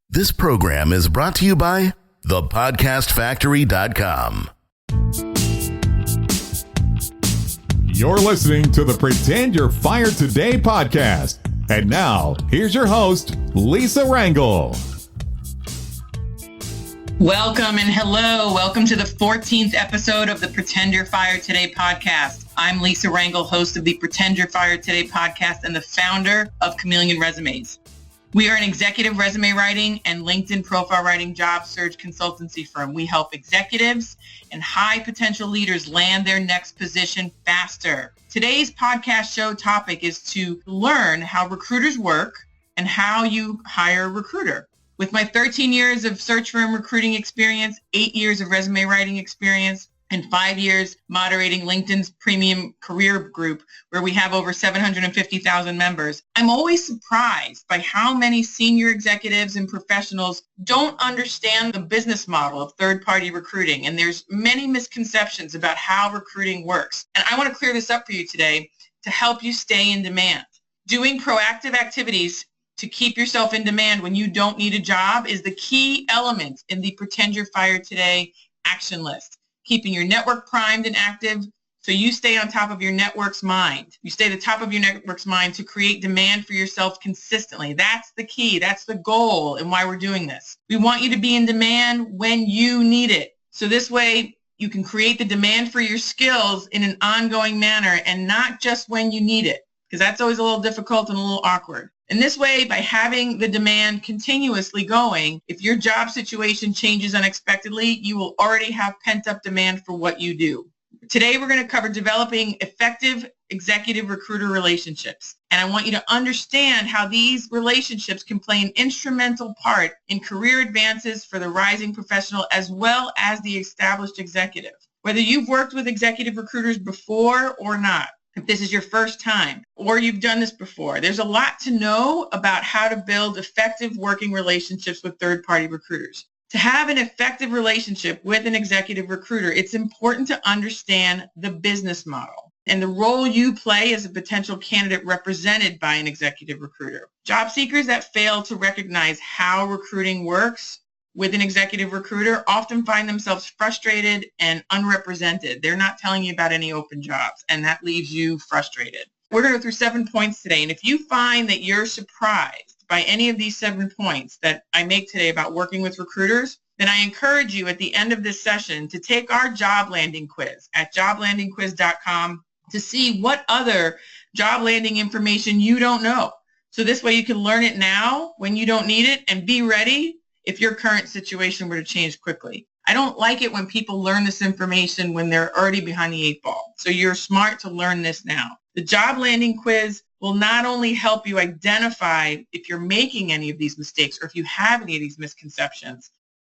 This program is brought to you by thepodcastfactory.com. You're listening to the Pretend You're Fired Today podcast. And now, here's your host, Lisa Rangel. Welcome and hello. Welcome to the 14th episode of the Pretend You're Fired Today podcast. I'm Lisa Rangel, host of the Pretend You're Fired Today podcast and the founder of Chameleon Resumes. We are an executive resume writing and LinkedIn profile writing job search consultancy firm. We help executives and high potential leaders land their next position faster. Today's podcast show topic is to learn how recruiters work and how you hire a recruiter. With my 13 years of search firm recruiting experience, 8 years of resume writing experience, and 5 years moderating LinkedIn's premium career group, where we have over 750,000 members, I'm always surprised by how many senior executives and professionals don't understand the business model of third-party recruiting. And there's many misconceptions about how recruiting works. And I want to clear this up for you today to help you stay in demand. Doing proactive activities to keep yourself in demand when you don't need a job is the key element in the Pretend You're Fired Today action list. Keeping your network primed and active so you stay on top of your network's mind. You stay at the top of your network's mind to create demand for yourself consistently. That's the key. That's the goal and why we're doing this. We want you to be in demand when you need it. So this way you can create the demand for your skills in an ongoing manner and not just when you need it, because that's always a little difficult and a little awkward. And this way, by having the demand continuously going, if your job situation changes unexpectedly, you will already have pent-up demand for what you do. Today, we're going to cover developing effective executive recruiter relationships. And I want you to understand how these relationships can play an instrumental part in career advances for the rising professional as well as the established executive. Whether you've worked with executive recruiters before or not, if this is your first time or you've done this before, there's a lot to know about how to build effective working relationships with third-party recruiters. To have an effective relationship with an executive recruiter, it's important to understand the business model and the role you play as a potential candidate represented by an executive recruiter. Job seekers that fail to recognize how recruiting works with an executive recruiter often find themselves frustrated and unrepresented. They're not telling you about any open jobs, and that leaves you frustrated. We're going to go through 7 points today, and if you find that you're surprised by any of these 7 points that I make today about working with recruiters, then I encourage you at the end of this session to take our job landing quiz at joblandingquiz.com to see what other job landing information you don't know. So this way you can learn it now when you don't need it and be ready if your current situation were to change quickly. I don't like it when people learn this information when they're already behind the 8 ball. So you're smart to learn this now. The job landing quiz will not only help you identify if you're making any of these mistakes or if you have any of these misconceptions,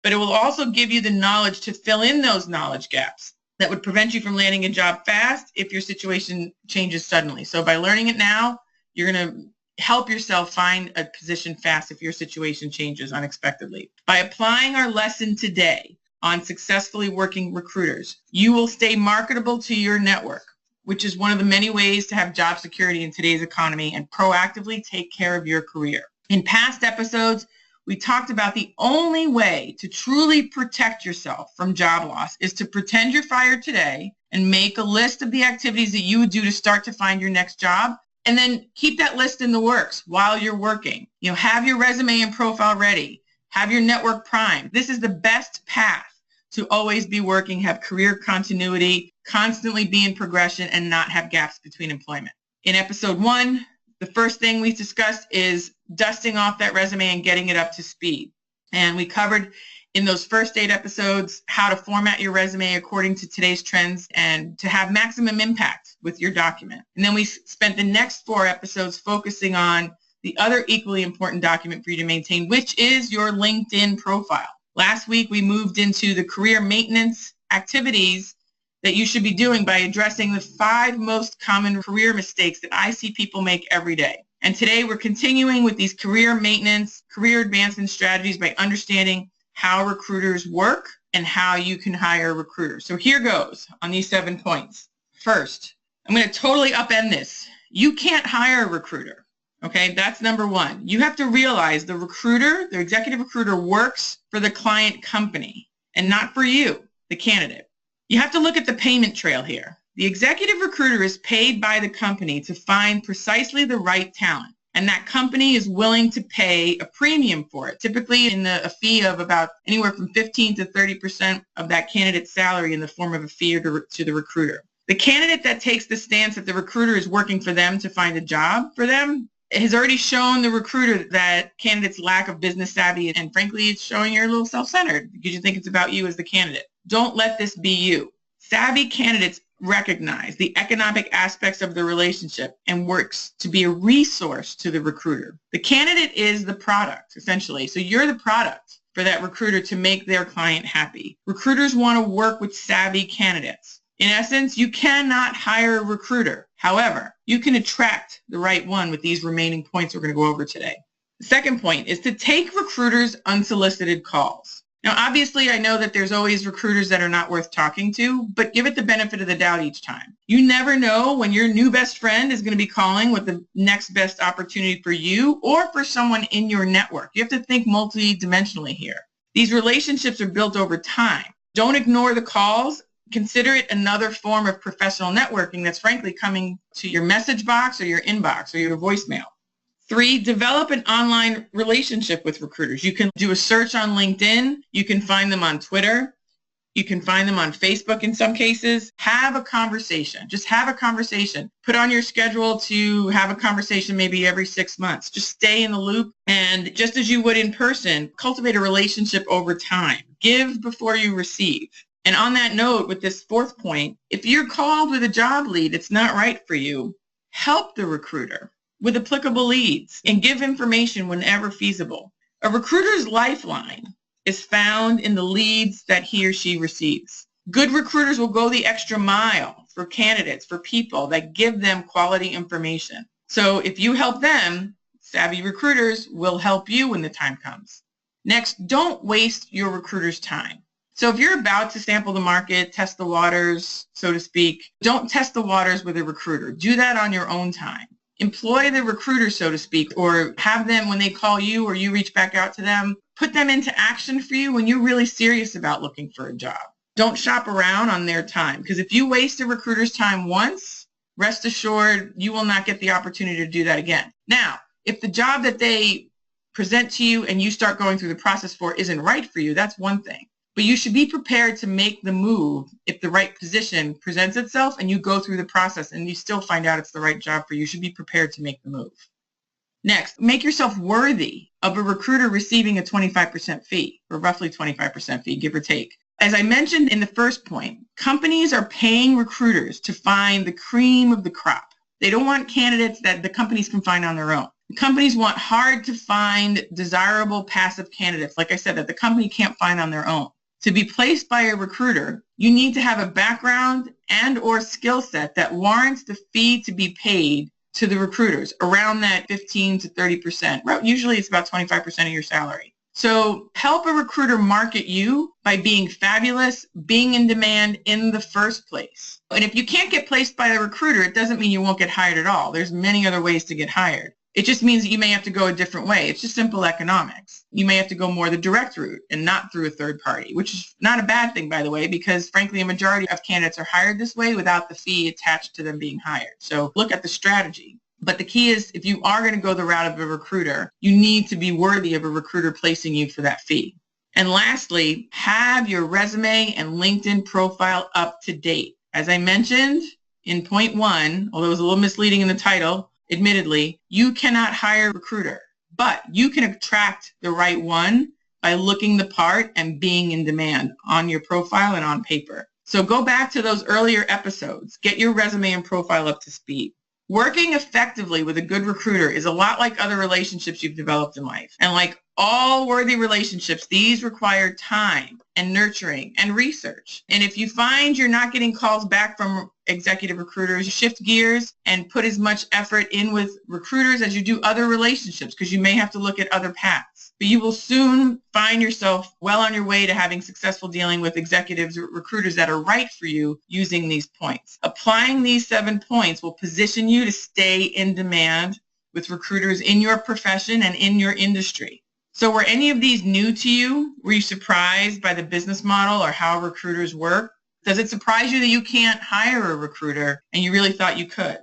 but it will also give you the knowledge to fill in those knowledge gaps that would prevent you from landing a job fast if your situation changes suddenly. So by learning it now, you're going to help yourself find a position fast if your situation changes unexpectedly. By applying our lesson today on successfully working recruiters, you will stay marketable to your network, which is one of the many ways to have job security in today's economy and proactively take care of your career. In past episodes, we talked about the only way to truly protect yourself from job loss is to pretend you're fired today and make a list of the activities that you would do to start to find your next job. And then keep that list in the works while you're working. Have your resume and profile ready. Have your network primed. This is the best path to always be working, have career continuity, constantly be in progression, and not have gaps between employment. In episode 1, the first thing we discussed is dusting off that resume and getting it up to speed. And we covered in those first 8 episodes how to format your resume according to today's trends and to have maximum impact with your document. And then we spent the next 4 episodes focusing on the other equally important document for you to maintain, which is your LinkedIn profile. Last week, we moved into the career maintenance activities that you should be doing by addressing the 5 most common career mistakes that I see people make every day. And today, we're continuing with these career maintenance, career advancement strategies by understanding how recruiters work and how you can hire recruiters. So here goes on these 7 points. First, I'm going to totally upend this. You can't hire a recruiter. Okay, that's number one. You have to realize the recruiter, the executive recruiter, works for the client company and not for you, the candidate. You have to look at the payment trail here. The executive recruiter is paid by the company to find precisely the right talent, and that company is willing to pay a premium for it, typically in a fee of about anywhere from 15 to 30% of that candidate's salary in the form of a fee to the recruiter. The candidate that takes the stance that the recruiter is working for them to find a job for them has already shown the recruiter that candidate's lack of business savvy, and frankly, it's showing you're a little self-centered because you think it's about you as the candidate. Don't let this be you. Savvy candidates recognize the economic aspects of the relationship and works to be a resource to the recruiter. The candidate is the product, essentially. So you're the product for that recruiter to make their client happy. Recruiters want to work with savvy candidates. In essence, you cannot hire a recruiter. However, you can attract the right one with these remaining points we're going to go over today. The second point is to take recruiters' unsolicited calls. Now, obviously, I know that there's always recruiters that are not worth talking to, but give it the benefit of the doubt each time. You never know when your new best friend is going to be calling with the next best opportunity for you or for someone in your network. You have to think multidimensionally here. These relationships are built over time. Don't ignore the calls. Consider it another form of professional networking that's frankly coming to your message box or your inbox or your voicemail. 3, develop an online relationship with recruiters. You can do a search on LinkedIn. You can find them on Twitter. You can find them on Facebook in some cases. Have a conversation. Just have a conversation. Put on your schedule to have a conversation maybe every 6 months. Just stay in the loop. And just as you would in person, cultivate a relationship over time. Give before you receive. And on that note, with this 4th point, if you're called with a job lead, it's not right for you, help the recruiter with applicable leads and give information whenever feasible. A recruiter's lifeline is found in the leads that he or she receives. Good recruiters will go the extra mile for candidates, for people that give them quality information. So if you help them, savvy recruiters will help you when the time comes. Next, don't waste your recruiter's time. So if you're about to sample the market, test the waters, so to speak, don't test the waters with a recruiter. Do that on your own time. Employ the recruiter, so to speak, or have them, when they call you or you reach back out to them, put them into action for you when you're really serious about looking for a job. Don't shop around on their time, because if you waste a recruiter's time once, rest assured you will not get the opportunity to do that again. Now, if the job that they present to you and you start going through the process for isn't right for you, that's one thing. But you should be prepared to make the move if the right position presents itself and you go through the process and you still find out it's the right job for you. You should be prepared to make the move. Next, make yourself worthy of a recruiter receiving a 25% fee, or roughly 25% fee, give or take. As I mentioned in the first point, companies are paying recruiters to find the cream of the crop. They don't want candidates that the companies can find on their own. Companies want hard to find, desirable, passive candidates, like I said, that the company can't find on their own. To be placed by a recruiter, you need to have a background and or skill set that warrants the fee to be paid to the recruiters, around that 15 to 30%. Usually it's about 25% of your salary. So help a recruiter market you by being fabulous, being in demand in the first place. And if you can't get placed by a recruiter, it doesn't mean you won't get hired at all. There's many other ways to get hired. It just means that you may have to go a different way. It's just simple economics. You may have to go more the direct route and not through a third party, which is not a bad thing, by the way, because frankly, a majority of candidates are hired this way without the fee attached to them being hired. So look at the strategy. But the key is, if you are going to go the route of a recruiter, you need to be worthy of a recruiter placing you for that fee. And lastly, have your resume and LinkedIn profile up to date. As I mentioned in point 1, although it was a little misleading in the title, admittedly, you cannot hire a recruiter, but you can attract the right one by looking the part and being in demand on your profile and on paper. So go back to those earlier episodes. Get your resume and profile up to speed. Working effectively with a good recruiter is a lot like other relationships you've developed in life. And like all worthy relationships, these require time and nurturing and research. And if you find you're not getting calls back from executive recruiters, shift gears and put as much effort in with recruiters as you do other relationships, because you may have to look at other paths. But you will soon find yourself well on your way to having successful dealing with executives or recruiters that are right for you using these points. Applying these 7 points will position you to stay in demand with recruiters in your profession and in your industry. So were any of these new to you? Were you surprised by the business model or how recruiters work? Does it surprise you that you can't hire a recruiter and you really thought you could?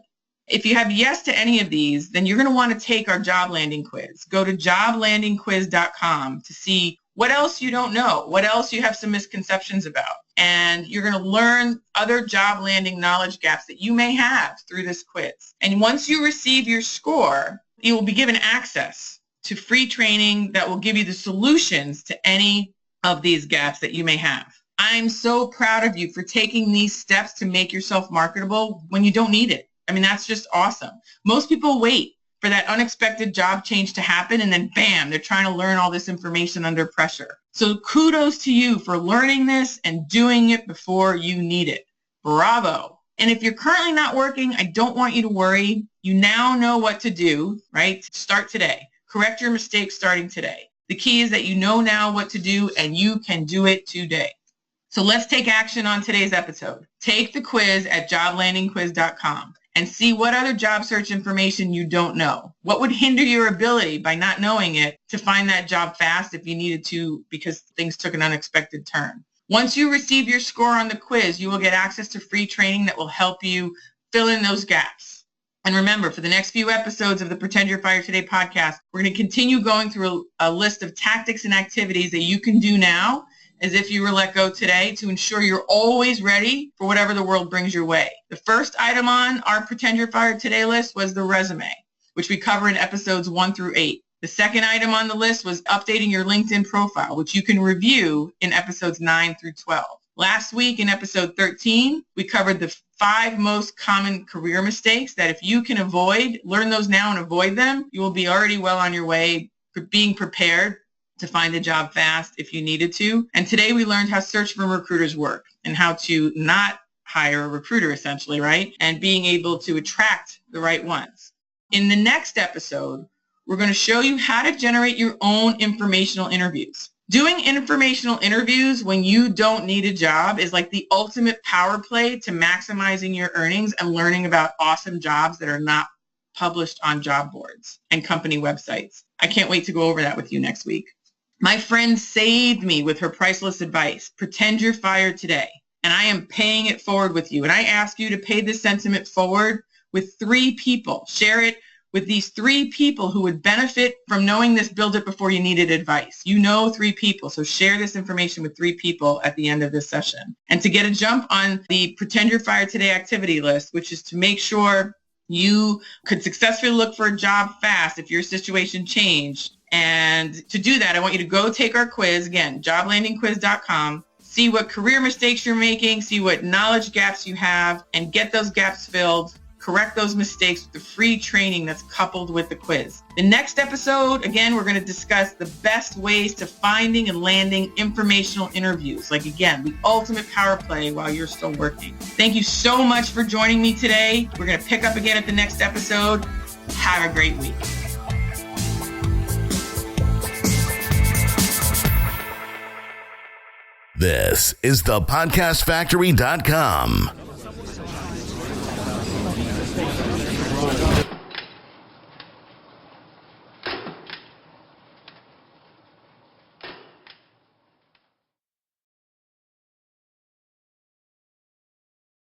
If you have yes to any of these, then you're going to want to take our job landing quiz. Go to joblandingquiz.com to see what else you don't know, what else you have some misconceptions about. And you're going to learn other job landing knowledge gaps that you may have through this quiz. And once you receive your score, you will be given access to free training that will give you the solutions to any of these gaps that you may have. I'm so proud of you for taking these steps to make yourself marketable when you don't need it. I mean, that's just awesome. Most people wait for that unexpected job change to happen, and then bam, they're trying to learn all this information under pressure. So kudos to you for learning this and doing it before you need it. Bravo. And if you're currently not working, I don't want you to worry. You now know what to do, right? Start today. Correct your mistakes starting today. The key is that you know now what to do and you can do it today. So let's take action on today's episode. Take the quiz at joblandingquiz.com and see what other job search information you don't know. What would hinder your ability by not knowing it to find that job fast if you needed to because things took an unexpected turn? Once you receive your score on the quiz, you will get access to free training that will help you fill in those gaps. And remember, for the next few episodes of the Pretend You're Fired Today podcast, we're going to continue going through a list of tactics and activities that you can do now as if you were let go today to ensure you're always ready for whatever the world brings your way. The first item on our Pretend You're Fired Today list was the resume, which we cover in episodes 1 through 8. The second item on the list was updating your LinkedIn profile, which you can review in episodes 9 through 12. Last week in episode 13, we covered the 5 most common career mistakes that if you can learn those now and avoid them, you will be already well on your way for being prepared to find a job fast if you needed to. And today we learned how search firm recruiters work and how to not hire a recruiter essentially, right? And being able to attract the right ones. In the next episode, we're going to show you how to generate your own informational interviews. Doing informational interviews when you don't need a job is like the ultimate power play to maximizing your earnings and learning about awesome jobs that are not published on job boards and company websites. I can't wait to go over that with you next week. My friend saved me with her priceless advice. Pretend you're fired today. And I am paying it forward with you. And I ask you to pay this sentiment forward with 3 people. Share it with these 3 people who would benefit from knowing this Build It Before You Needed advice. You know 3 people, so share this information with 3 people at the end of this session. And to get a jump on the Pretend You're Fired Today activity list, which is to make sure you could successfully look for a job fast if your situation changed. And to do that, I want you to go take our quiz, again, joblandingquiz.com, see what career mistakes you're making, see what knowledge gaps you have, and get those gaps filled. Correct those mistakes with the free training that's coupled with the quiz. The next episode, again, we're going to discuss the best ways to finding and landing informational interviews. Like, again, the ultimate power play while you're still working. Thank you so much for joining me today. We're going to pick up again at the next episode. Have a great week. This is thepodcastfactory.com.